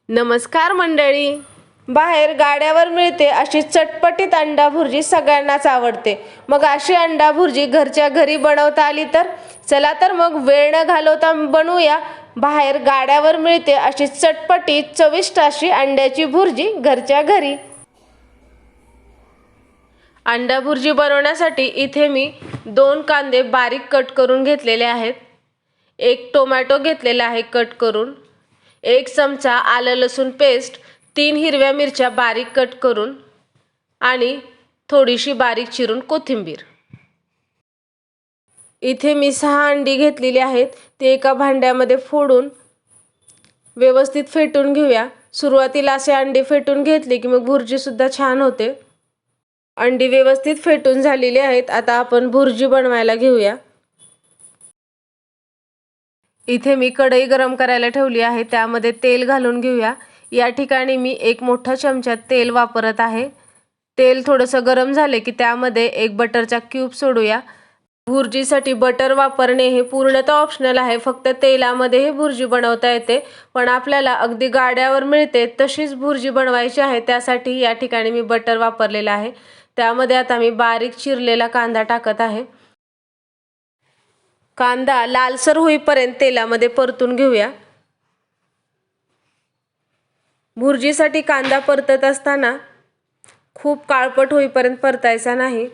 नमस्कार मंडळी. बाहेर गाड्यावर मिळते अशी चटपटीत अंडा भुर्जी सगळ्यांनाच आवडते. मग अशी अंडा भुर्जी घरच्या घरी बनवता आली तर चला तर मग वेळ न घालवता बनवूया बाहेर गाड्यावर मिळते अशी चटपटीत चविष्ट अशी अंड्याची भुर्जी घरच्या घरी. अंडा भुर्जी बनवण्यासाठी इथे मी 2 कांदे बारीक कट करून घेतलेले आहेत. 1 टोमॅटो घेतलेला आहे कट करून. 1 चमचा आलं लसूण पेस्ट, 3 हिरव्या मिरच्या बारीक कट करून आणि थोडीशी बारीक चिरून कोथिंबीर. इथे मी 6 अंडी घेतलेली आहेत. ते एका भांड्यामध्ये फोडून व्यवस्थित फेटून घेऊया. सुरुवातीला असे अंडी फेटून घेतले की मग भुर्जी सुद्धा छान होते. अंडी व्यवस्थित फेटून झालेली आहेत. आता आपण भुर्जी बनवायला घेऊया. इथे मी कढई गरम करायला ठेवली आहे. त्यामध्ये तेल घालून घेऊया. या ठिकाणी मी 1 मोठा चमचा तेल वापरत आहे. तेल थोडंसं गरम झाले की त्यामध्ये 1 बटरचा क्यूब सोडूया. भुर्जीसाठी बटर वापरणे हे पूर्णतः ऑप्शनल आहे. फक्त तेलामध्ये हे भुर्जी बनवता येते. पण आपल्याला अगदी गाड्यावर मिळते तशीच भुर्जी बनवायची आहे. त्यासाठी या ठिकाणी मी बटर वापरलेला आहे. त्यामध्ये आता मी बारीक चिरलेला कांदा टाकत आहे. कांदा लालसर होईपर्यंत तेलामध्ये परतून घेऊया. भुर्जीसाठी कांदा परतत असताना खूप काळपट होईपर्यंत परतायचा नाही.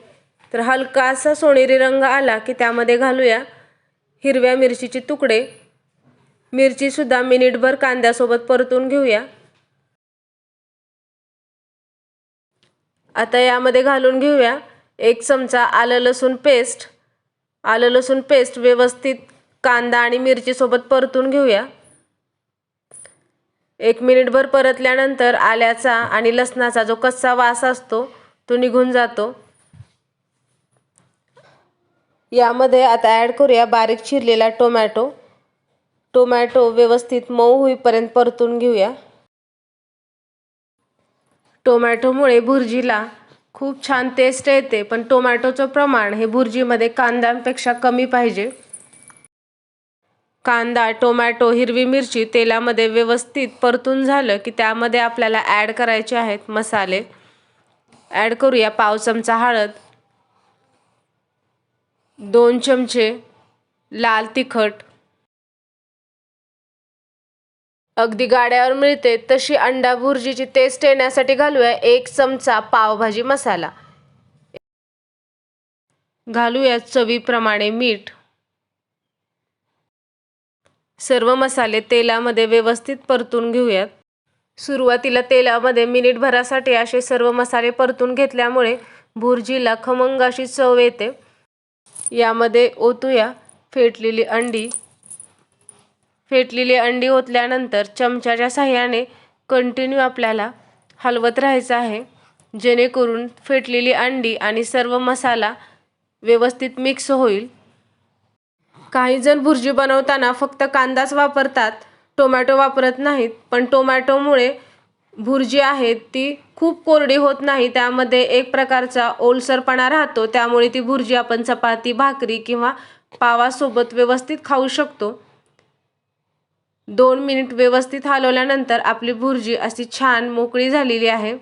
तर हलकासा सोनेरी रंग आला की त्यामध्ये घालूया हिरव्या मिरचीचे तुकडे. मिरची सुद्धा मिनिटभर कांद्यासोबत परतून घेऊया. आता यामध्ये घालून घेऊया 1 चमचा आलं लसूण पेस्ट. आलं लसूण पेस्ट व्यवस्थित कांदा आणि मिरची सोबत परतून घेऊया. 1 मिनिटभर परतल्यानंतर आल्याचा आणि लसणाचा जो कच्चा वास असतो तो निघून जातो. यामध्ये आता ॲड करूया बारीक चिरलेला टोमॅटो. टोमॅटो व्यवस्थित मऊ होईपर्यंत परतून घेऊया. टोमॅटोमुळे भुर्जीला खूप छान टेस्ट येते. पण टोमॅटोचं प्रमाण हे भुर्जीमध्ये कांद्यांपेक्षा कमी पाहिजे. कांदा, टोमॅटो, हिरवी मिरची तेलामध्ये व्यवस्थित परतून झालं की त्यामध्ये आपल्याला ॲड करायचे आहेत मसाले. ॲड करूया 1/2 चमचा हळद, 2 चमचे लाल तिखट, अगदी गाड्यावर मिळते तशी अंडा भुर्जीची टेस्ट येण्यासाठी घालूया 1 चमचा पावभाजी मसाला. घालूया चवीप्रमाणे मीठ. सर्व मसाले तेलामध्ये व्यवस्थित परतून घेऊयात. सुरुवातीला तेलामध्ये मिनिटभरासाठी असे सर्व मसाले परतून घेतल्यामुळे भुर्जीला खमंग अशी चव येते. यामध्ये ओतूया फेटलेली अंडी. फेटलेली अंडी ओतल्यानंतर चमच्याच्या साहाय्याने कंटिन्यू आपल्याला हलवत राहायचं आहे, जेणेकरून फेटलेली अंडी आणि सर्व मसाला व्यवस्थित मिक्स होईल. काही जण भुर्जी बनवताना फक्त कांदाच वापरतात, टोमॅटो वापरत नाहीत. पण टोमॅटोमुळे भुर्जी आहे ती खूप कोरडी होत नाही. त्यामध्ये एक प्रकारचा ओलसरपणा राहतो. त्यामुळे ती भुर्जी आपण चपाती, भाकरी किंवा पावासोबत व्यवस्थित खाऊ शकतो. 2 मिनिट व्यवस्थित हलवल्यानंतर आपली भुर्जी अशी छान मोकळी झालेली आहे.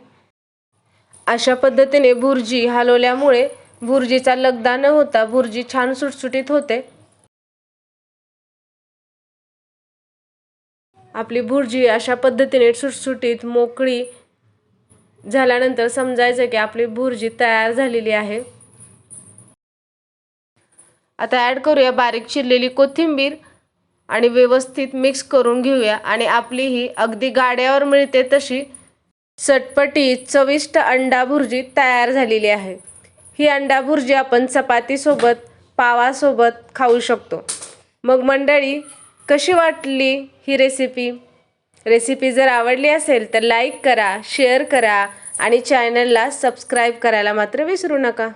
अशा पद्धतीने भुर्जी हलवल्यामुळे भुर्जीचा लगदा न होता भुर्जी छान सुटसुटीत होते. आपली भुर्जी अशा पद्धतीने सुटसुटीत मोकळी झाल्यानंतर समजायचं की आपली भुर्जी तयार झालेली आहे. आता ॲड करूया बारीक चिरलेली कोथिंबीर आणि व्यवस्थित मिक्स करून घेऊया. आणि आपली ही अगदी गाड्यावर मिळते तशी चटपटीत चविष्ट अंडा भुर्जी तयार झालेली आहे. ही अंडा भुर्जी आपण चपातीसोबत, पावासोबत खाऊ शकतो. मग मंडळी, कशी वाटली ही रेसिपी जर आवडली असेल तर लाईक करा, शेअर करा आणि चॅनलला सबस्क्राईब करायला मात्र विसरू नका.